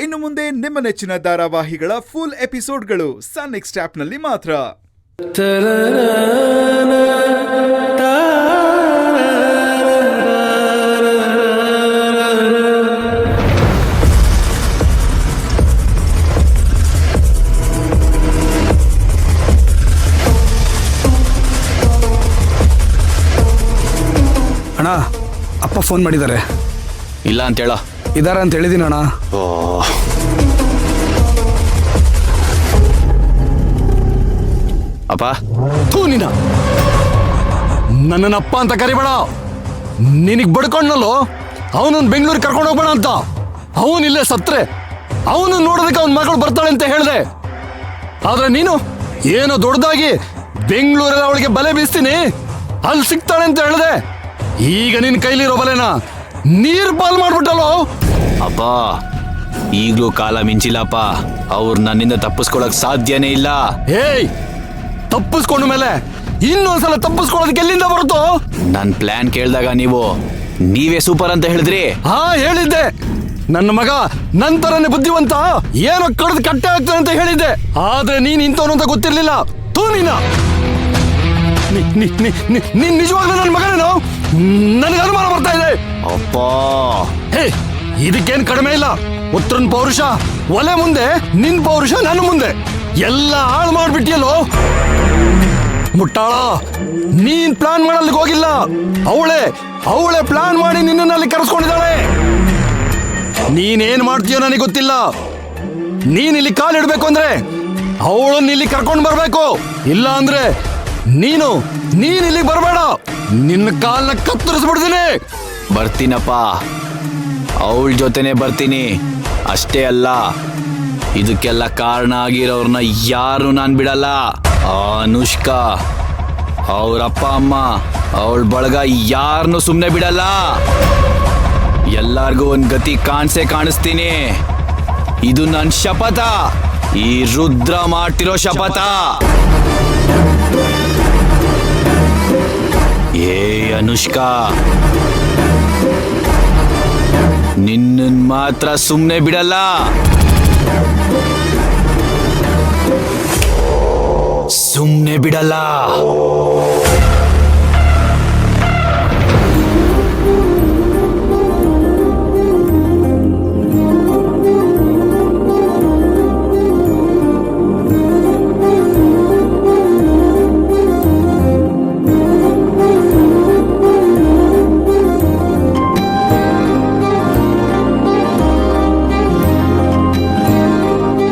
ಇನ್ನು ಮುಂದೆ ನಿಮ್ಮ ನೆಚ್ಚಿನ ಧಾರಾವಾಹಿಗಳ ಫುಲ್ ಎಪಿಸೋಡ್ಗಳು ಸನ್ ನೆಕ್ಸ್ಟ್ ಆಪ್ನಲ್ಲಿ ಮಾತ್ರ. ಅಣ್ಣ, ಅಪ್ಪ ಫೋನ್ ಮಾಡಿದ್ದಾರೆ. ಇಲ್ಲ ಅಂತ ಹೇಳ. ಇದಾರ ಅಂತ ಹೇಳಿದೀನಿ ಅಣ್ಣ. ಅಪ್ಪ ತೂ ನೀನ ನನ್ನಪ್ಪ ಅಂತ ಕರಿಬೇಡ. ನಿನಗ್ ಬಡ್ಕೊಂಡ್ನಲ್ಲೋ ಅವನನ್ನ ಬೆಂಗಳೂರಿಗೆ ಕರ್ಕೊಂಡು ಹೋಗ್ಬೇಡ ಅಂತ. ಅವನಿಲ್ಲೇ ಸತ್ರೆ ಅವನು ನೋಡೋದಕ್ಕೆ ಅವನ ಮಗಳು ಬರ್ತಾಳೆ ಅಂತ ಹೇಳಿದೆ. ಆದ್ರೆ ನೀನು ಏನೋ ದೊಡ್ಡದಾಗಿ ಬೆಂಗಳೂರಲ್ಲಿ ಅವಳಿಗೆ ಬಲೆ ಬೀಸ್ತೀನಿ, ಅಲ್ಲಿ ಸಿಗ್ತಾಳೆ ಅಂತ ಹೇಳಿದೆ. ಈಗ ನಿನ್ ಕೈಲಿರೋ ಬಲೆನ ನೀರ್ ಪಾಲ್ ಮಾಡ್ಬಿಟ್ಟಲ್ಲೋ. ಅಪ್ಪ ಈಗ್ಲೂ ಕಾಲ ಮಿಂಚಿಲ್ಲಪ್ಪ. ಅವ್ರು ನನ್ನಿಂದ ತಪ್ಪಿಸ್ಕೊಳಕ್ ಸಾಧ್ಯನೇ ಇಲ್ಲ. ಏಯ್, ತಪ್ಪಿಸ್ಕೊಂಡ ಮೇಲೆ ಇನ್ನೊಂದ್ಸಲ ತಪ್ಪಿಸ್ಕೊಳ್ಳೋದಕ್ಕೆ ಎಲ್ಲಿಂದ ಬರುತ್ತೋ? ನನ್ ಪ್ಲಾನ್ ಕೇಳಿದಾಗ ನೀವೇ ಸೂಪರ್ ಅಂತ ಹೇಳಿದ್ರಿ. ಹಾ ಹೇಳಿದ್ದೆ. ನನ್ನ ಮಗ ನಂತರನೇ ಬುದ್ಧಿವಂತ, ಏನೋ ಕಡ್ದು ಕಟ್ಟೆ ಆಗ್ತಾನೆ ಅಂತ ಹೇಳಿದ್ದೆ. ಆದ್ರೆ ನೀನ್ ಇಂಥವನು ಅಂತ ಗೊತ್ತಿರ್ಲಿಲ್ಲ. ತೂ ನೀನ ನೀನ್ ನಿಜವಾಗ್ಲೂ ನನ್ನ ಮಗನೇನು? ನನಗೆ ಅನುಮಾನ ಬರ್ತಾ ಇದೆ. ಅಪ್ಪ ಹೇ, ಇದಕ್ಕೇನ್ ಕಡಿಮೆ ಇಲ್ಲ. ಉತ್ರನ್ ಪೌರುಷ ಒಲೆ ಮುಂದೆ, ನಿನ್ ಪೌರುಷ ನನ್ನ ಮುಂದೆ. ಎಲ್ಲ ಹಾಳು ಮಾಡ್ಬಿಟ್ಟಿಯಲ್ಲೋ ಮುಟ್ಟಾಳ. ನೀನ್ ಪ್ಲಾನ್ ಮಾಡಲಿಕ್ಕೆ ಹೋಗಿಲ್ಲ, ಅವಳೇ ಪ್ಲಾನ್ ಮಾಡಿ ನಿನ್ನಲ್ಲಿ ಕರೆಸ್ಕೊಂಡಿದ್ದಾಳೆ. ನೀನೇನ್ ಮಾಡ್ತೀಯೋ ನನಗೆ ಗೊತ್ತಿಲ್ಲ. ನೀನ್ ಇಲ್ಲಿ ಕಾಲಿಡ್ಬೇಕು ಅಂದ್ರೆ ಅವಳನ್ನ ಇಲ್ಲಿ ಕರ್ಕೊಂಡು ಬರ್ಬೇಕು. ಇಲ್ಲ ಅಂದ್ರೆ ನೀನ್ ಇಲ್ಲಿ ಬರಬೇಡ. ನಿನ್ನ ಕಾಲ್ನ ಕತ್ತರಿಸ್ಬಿಡ್ತೀನಿ. ಬರ್ತೀನಪ್ಪ, ಅವಳ ಜೊತೆನೆ ಬರ್ತೀನಿ. ಅಷ್ಟೇ ಅಲ್ಲ, ಇದಕ್ಕೆಲ್ಲ ಕಾರಣ ಆಗಿರೋರ್ನ ಯಾರು ನಾನ್ ಬಿಡಲ್ಲ. ಆ ಅನುಷ್ಕಾ, ಅವ್ರಪ್ಪ ಅಮ್ಮ, ಅವಳ ಬಳಗ ಯಾರನ್ನು ಸುಮ್ಮನೆ ಬಿಡಲ್ಲ. ಎಲ್ಲಾರ್ಗೂ ಒಂದ್ ಗತಿ ಕಾಣಿಸ್ತೀನಿ. ಇದು ನನ್ ಶಪಥ, ಈ ರುದ್ರ ಮಾಡ್ತಿರೋ ಶಪಥ. ಏ ಅನುಷ್ಕಾ, ನಿನ್ನ ಮಾತ್ರ ಸುಮ್ಮನೆ ಬಿಡಲ್ಲ. ಸುಮ್ಮನೆ ಬಿಡಲ್ಲ.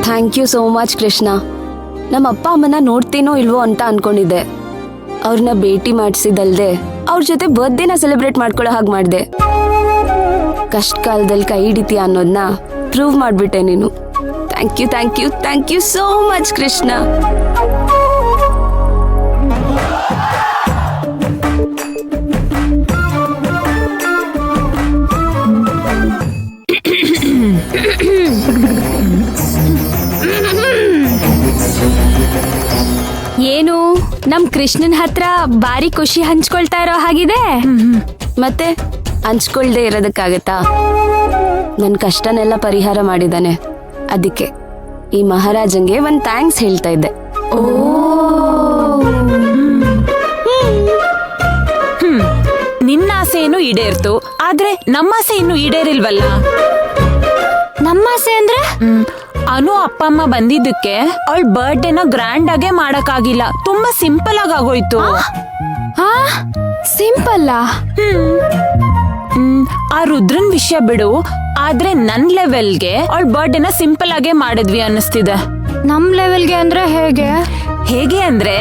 Thank you so much Krishna. ನಮ್ಮ ಅಪ್ಪ ಅಮ್ಮನ ನೋಡ್ತೀನೋ ಇಲ್ವೋ ಅಂತ ಅನ್ಕೊಂಡಿದ್ದೆ. ಅವ್ರನ್ನ ಭೇಟಿ ಮಾಡಿಸಿದಲ್ದೆ ಅವ್ರ ಜೊತೆ ಬರ್ತ್ಡೇನ ಸೆಲೆಬ್ರೇಟ್ ಮಾಡ್ಕೊಳ್ಳೋ ಹಾಗೆ ಮಾಡಿದೆ. ಕಷ್ಟ ಕಾಲದಲ್ಲಿ ಕೈ ಹಿಡಿತೀಯ ಅನ್ನೋದನ್ನ ಪ್ರೂವ್ ಮಾಡ್ಬಿಟ್ಟೆ ನೀನು. Thank you so much Krishna. ಏನು ನಮ್ ಕೃಷ್ಣನ್ ಹತ್ರ ಬಾರಿ ಖುಷಿ ಹಂಚ್ಕೊಳ್ತಾ ಇರೋ ಹಾಗಿದೆ. ಮತ್ತೆ ಹಂಚ್ಕೊಳ್ದೆ ಇರೋದಕ್ಕಾಗತ್ತಾ? ನನ್ ಕಷ್ಟನೆಲ್ಲ ಪರಿಹಾರ ಮಾಡಿದಾನೆ. ಅದಕ್ಕೆ ಈ ಮಹಾರಾಜಂಗೆ ಒಂದ್ ಥ್ಯಾಂಕ್ಸ್ ಹೇಳ್ತಾ ಇದ್ದೆ. ನಿನ್ನ ಆಸೆ ಏನು ಈಡೇರ್ತು, ಆದ್ರೆ ನಮ್ಮ ಆಸೆ ಇನ್ನು ಈಡೇರಿಲ್ವಲ್ಲ. ನಮ್ಮ ಆಸೆ ಅಂದ್ರೆ ಅನು ಅಪ್ಪ ಅಮ್ಮ ಬಂದಿದ್ದಕ್ಕೆ ಅವಳ ಬರ್ಡೇನ ಗ್ರ್ಯಾಂಡ್ ಆಗೇ ಮಾಡಕ್ಕಾಗಿಲ್ಲ. ತುಂಬಾ ಸಿಂಪಲ್ ಆಗೋಯ್ತು. ಸಿಂಪಲ್? ಆ ರುದ್ರನ್ ವಿಷಯ ಬಿಡು, ಆದ್ರೆ ನನ್ ಲೆವೆಲ್ಗೆ ಅವಳ ಬರ್ಡೇನ ಸಿಂಪಲ್ ಆಗೇ ಮಾಡಿದ್ವಿ ಅನ್ನಿಸ್ತಿದೆ. ನಮ್ ಲೆವೆಲ್ಗೆ ಅಂದ್ರೆ ಹೇಗೆ ಅಂದ್ರೆ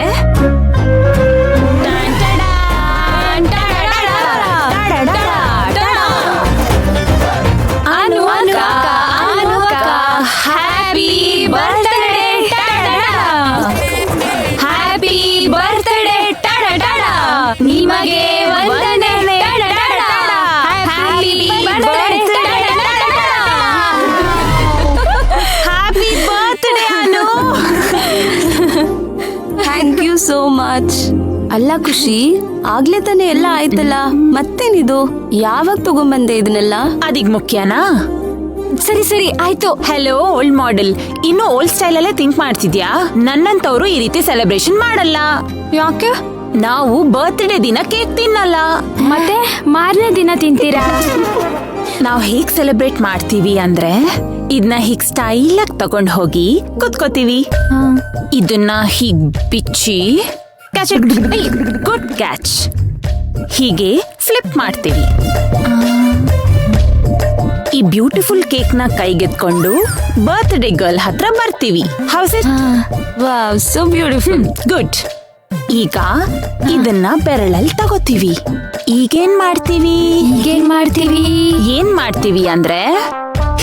ನಿಮಗೆ ವಂದನೆ. Happy birthday Anu. Thank you so much. ಅಲ್ಲ ಖುಷಿ, ಆಗ್ಲೇ ತಾನೇ ಎಲ್ಲ ಆಯ್ತಲ್ಲ, ಮತ್ತೇನಿದು? ಯಾವಾಗ ತಗೊಂಬಂದೆ ಇದನ್ನೆಲ್ಲ? ಅದೀಗ ಮುಖ್ಯನಾ? ಸರಿ ಸರಿ ಆಯ್ತು. ಹಲೋ ಓಲ್ಡ್ ಮಾಡೆಲ್, ಇನ್ನು ಓಲ್ಡ್ ಸ್ಟೈಲ್ ಅಲ್ಲೇ ಥಿಂಕ್ ಮಾಡ್ತಿದ್ಯಾ? ನನ್ನಂತವ್ರು ಈ ರೀತಿ ಸೆಲೆಬ್ರೇಷನ್ ಮಾಡಲ್ಲ. ಯಾಕೆ? ನಾವು ಬರ್ತ್ಡೇ ದಿನ ಕೇಕ್ ತಿನ್ನಲ್ಲ. ಮತ್ತೆ ಮಾರನೇ ದಿನ ತಿಂತೀರಾ? ನಾವ್ ಹೇಗ್ ಸೆಲೆಬ್ರೇಟ್ ಮಾಡ್ತೀವಿ ಅಂದ್ರೆ ಇದನ್ನ ಹೀಗ್ ಸ್ಟೈಲ್ ಆಗಿ ತಗೊಂಡ್ ಹೋಗಿ ಕುತ್ಕೋತೀವಿ. ಇದನ್ನ ಹೀಗ್ ಬಿಚ್ಚಿ ಗುಡ್ ಕ್ಯಾಚ್ ಹೀಗೆ ಫ್ಲಿಪ್ ಮಾಡ್ತೀವಿ. ಈ ಬ್ಯೂಟಿಫುಲ್ ಕೇಕ್ ನ ಕೈಗೆತ್ಕೊಂಡು ಬರ್ತ್ಡೇ ಗರ್ಲ್ ಹತ್ರ ಬರ್ತೀವಿ. House it? Wow, so beautiful. Good. ಈಗ ಇದನ್ನ ಬೆರಳಲ್ಲಿ ತಗೋತೀವಿ. ಈಗೇನ್ ಮಾಡ್ತೀವಿ? ಏನ್ ಮಾಡ್ತೀವಿ ಅಂದ್ರೆ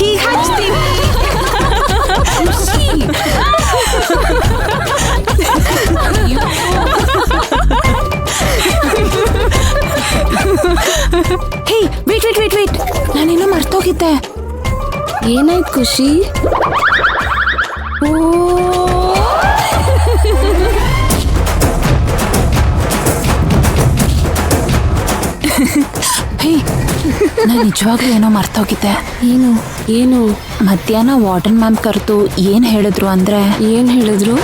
ಹೀಗ್ ಹಚ್ತೀವಿ. ಹೇ ವೇಟ್, ನಾನೇನೋ ಮರ್ತೋಗಿದ್ದೆ. ಏನಾಯ್ತು ಖುಷಿ? ಹೇ, ನಾನು ನಿಜವಾಗ್ಲೂ ಏನೋ ಮರ್ತೋಗಿದ್ದೆ. ಏನು? ಮಧ್ಯಾಹ್ನ ವಾರ್ಡನ್ ಮ್ಯಾಮ್ ಕರೆದು ಏನ್ ಹೇಳಿದ್ರು ಅಂದ್ರೆ ಏನ್ ಹೇಳಿದ್ರು?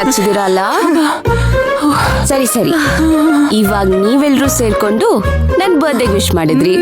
ಹಚ್ಚಿದಿರಲ್ಲ. ಸರಿ ಸರಿ, ಇವಾಗ ನೀವೆಲ್ರೂ ಸೇರ್ಕೊಂಡು ನನ್ ಬರ್ತ್ಡೇ ವಿಶ್ ಮಾಡಿದ್ರಿ.